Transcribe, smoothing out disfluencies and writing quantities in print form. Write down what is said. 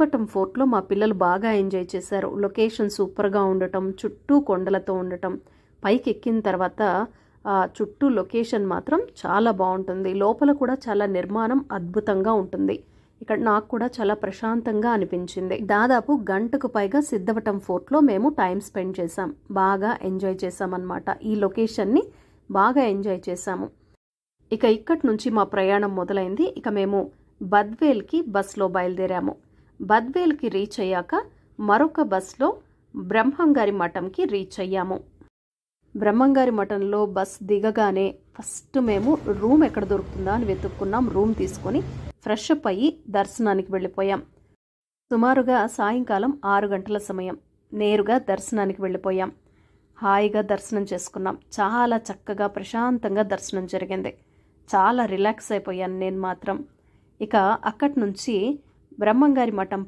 సిద్ధవటం ఫోర్ట్లో మా పిల్లలు బాగా ఎంజాయ్ చేశారు. లొకేషన్ సూపర్గా ఉండటం, చుట్టూ కొండలతో ఉండటం, పైకి ఎక్కిన తర్వాత చుట్టూ లొకేషన్ మాత్రం చాలా బాగుంటుంది. లోపల కూడా చాలా నిర్మాణం అద్భుతంగా ఉంటుంది. ఇక్కడ నాకు కూడా చాలా ప్రశాంతంగా అనిపించింది. దాదాపు గంటకు పైగా సిద్ధవటం ఫోర్ట్లో మేము టైం స్పెండ్ చేసాం. బాగా ఎంజాయ్ చేసామన్నమాట. ఈ లొకేషన్ని బాగా ఎంజాయ్ చేసాము. ఇక ఇక్కడి నుంచి మా ప్రయాణం మొదలైంది. ఇక మేము బద్వేల్కి బస్లో బయలుదేరాము. బద్వేల్కి రీచ్ అయ్యాక మరొక బస్లో బ్రహ్మంగారి మఠంకి రీచ్ అయ్యాము. బ్రహ్మంగారి మఠంలో బస్ దిగగానే ఫస్ట్ మేము రూమ్ ఎక్కడ దొరుకుతుందా అని వెతుక్కున్నాం. రూమ్ తీసుకొని ఫ్రెష్ అప్ అయ్యి దర్శనానికి వెళ్ళిపోయాం. సుమారుగా సాయంకాలం 6 గంటల సమయం. నేరుగా దర్శనానికి వెళ్ళిపోయాం. హాయిగా దర్శనం చేసుకున్నాం. చాలా చక్కగా ప్రశాంతంగా దర్శనం జరిగింది. చాలా రిలాక్స్ అయిపోయాను నేను మాత్రం. ఇక అక్కడి నుంచి బ్రహ్మంగారి మఠం